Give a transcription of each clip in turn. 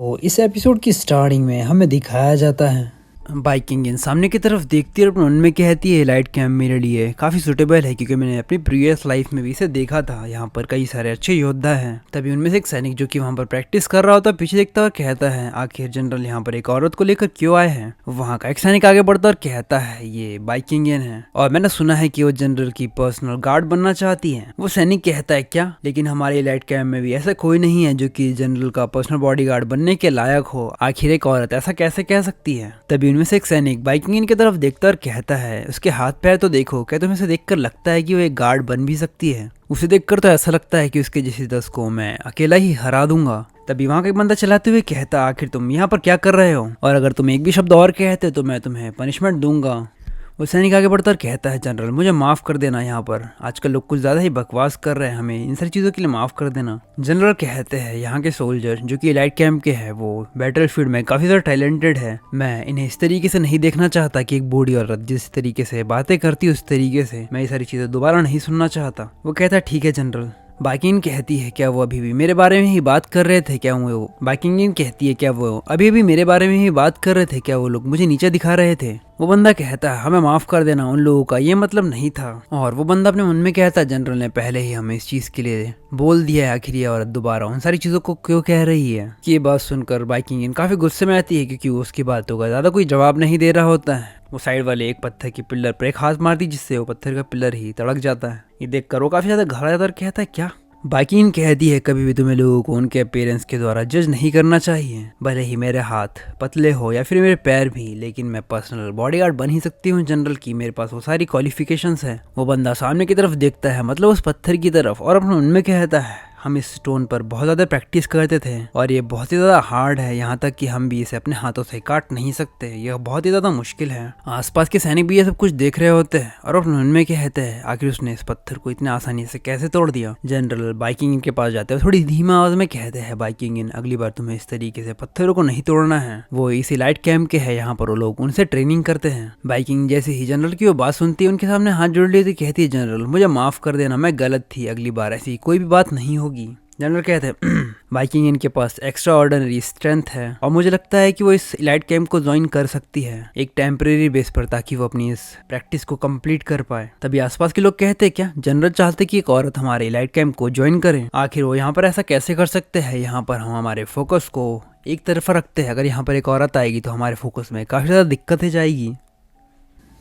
तो इस एपिसोड की स्टार्टिंग में हमें दिखाया जाता है बाइक इंजन सामने की तरफ देखती है और अपने मन में कहती है लाइट कैम्प मेरे लिए काफ़ी सुटेबल है क्योंकि मैंने अपनी प्रीवियस लाइफ में भी इसे देखा था। यहाँ पर कई सारे अच्छे योद्धा हैं। तभी उनमें से एक सैनिक जो कि वहाँ पर प्रैक्टिस कर रहा होता है पीछे देखता और कहता है आखिर जनरल यहाँ पर एक औरत को लेकर क्यों आए हैं। वहाँ का एक सैनिक आगे बढ़ता और कहता है ये बाइक इंजन है और मैंने सुना है कि वो जनरल की पर्सनल गार्ड बनना चाहती है। वो सैनिक कहता है क्या, लेकिन हमारे लाइट कैम्प में भी ऐसा कोई नहीं है जो कि जनरल का पर्सनल बॉडीगार्ड बनने के लायक हो। आखिर एक औरत ऐसा कैसे कह सकती है। तभी उनमें से एक सैनिक बाइक इंजन की तरफ देखता और कहता है उसके हाथ पैर तो देखो, क्या तुम्हें इसे देखकर लगता है कि वो एक गार्ड बन भी सकती है। उसे देखकर तो ऐसा लगता है कि उसके जैसे 10 को मैं अकेला ही हरा दूंगा। तभी वहाँ का एक बंदा चलाते हुए कहता आखिर तुम यहाँ पर क्या कर रहे हो, और अगर तुम एक भी शब्द और कहते तो मैं तुम्हें पनिशमेंट दूंगा। वो सैनिक आगे बढ़ता और कहता है जनरल मुझे माफ़ कर देना, यहाँ पर आजकल लोग कुछ ज़्यादा ही बकवास कर रहे हैं, हमें इन सारी चीज़ों के लिए माफ़ कर देना। जनरल कहते हैं यहाँ के सोल्जर जो कि लाइट कैंप के हैं वो बैटल फील्ड में काफ़ी ज़्यादा टैलेंटेड है। मैं इन्हें इस तरीके से नहीं देखना चाहता कि एक बूढ़ी औरत जिस तरीके से बातें करती है उस तरीके से मैं ये सारी चीज़ें दोबारा नहीं सुनना चाहता। वो कहता है ठीक है जनरल। बाइकिंग कहती है क्या वो अभी भी मेरे बारे में ही बात कर रहे थे क्या वो। बाइकिंग कहती है क्या वो अभी भी मेरे बारे में ही बात कर रहे थे क्या वो लोग मुझे नीचे दिखा रहे थे। वो बंदा कहता है हमें माफ कर देना, उन लोगों का ये मतलब नहीं था। और वो बंदा अपने मन में कहता है जनरल ने पहले ही हमें इस चीज के लिए बोल दिया है, आखिर ये औरत दोबारा उन सारी चीजों को क्यों कह रही है। कि ये बात सुनकर बाइकिंग काफी गुस्से में आती है क्योंकि वो उसकी बातों का ज्यादा कोई जवाब नहीं दे रहा होता है। वो साइड वाले एक पत्थर की पिलर पर एक हाथ मारती जिससे वो पत्थर का पिलर ही तड़क जाता है। ये देखकर वो काफी ज्यादा घबरा जाता और कहता है क्या। बाइकिंग कहती है कभी भी तुम्हें लोगों को उनके अपीयरेंस के द्वारा जज नहीं करना चाहिए, भले ही मेरे हाथ पतले हो या फिर मेरे पैर भी, लेकिन मैं पर्सनल बॉडीगार्ड बन ही सकती हूँ जनरल की, मेरे पास वो सारी क्वालिफिकेशंस है। वो बंदा सामने की तरफ देखता है, मतलब उस पत्थर की तरफ, और अपने उनमें कहता है हम इस स्टोन पर बहुत ज़्यादा प्रैक्टिस करते थे और ये बहुत ही ज़्यादा हार्ड है, यहाँ तक कि हम भी इसे अपने हाथों से काट नहीं सकते, यह बहुत ही ज़्यादा मुश्किल है। आसपास के सैनिक भी ये सब कुछ देख रहे होते हैं और अपने मन में कहते हैं आखिर उसने इस पत्थर को इतने आसानी से कैसे तोड़ दिया। जनरल बाइकिंग के पास जाते हैं, थोड़ी धीमा आवाज में कहते हैं बाइकिंग अगली बार तुम्हें इस तरीके से पत्थरों को नहीं तोड़ना है। वो इसी लाइट कैंप के है, यहाँ पर वो लोग उनसे ट्रेनिंग करते हैं। बाइकिंग जैसे ही जनरल की वो बात सुनती है उनके सामने हाथ जोड़ लेती कहती है जनरल मुझे माफ कर देना, मैं गलत थी, अगली बार ऐसी कोई भी बात नहीं होगी। जनरल कहते हैं बाइकिंग इनके पास एक्स्ट्रा ऑर्डिनरी स्ट्रेंथ है और मुझे लगता है कि वो इस लाइट कैंप को ज्वाइन कर सकती है एक टेम्परेरी बेस पर, ताकि वो अपनी इस प्रैक्टिस को कंप्लीट कर पाए। तभी आसपास के लोग कहते हैं क्या जनरल चाहते कि एक औरत हमारे लाइट कैंप को ज्वाइन करे, आखिर वो यहाँ पर ऐसा कैसे कर सकते हैं। यहाँ पर हम हमारे फोकस को एक तरफ रखते हैं, अगर यहाँ पर एक औरत आएगी तो हमारे फोकस में काफ़ी ज़्यादा दिक्कतें जाएगी।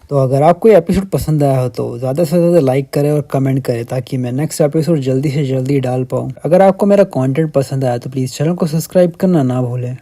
तो अगर आपको ये एपिसोड पसंद आया हो तो ज़्यादा से ज़्यादा लाइक करें और कमेंट करें ताकि मैं नेक्स्ट एपिसोड जल्दी से जल्दी डाल पाऊँ। अगर आपको मेरा कंटेंट पसंद आया तो प्लीज़ चैनल को सब्सक्राइब करना ना भूलें।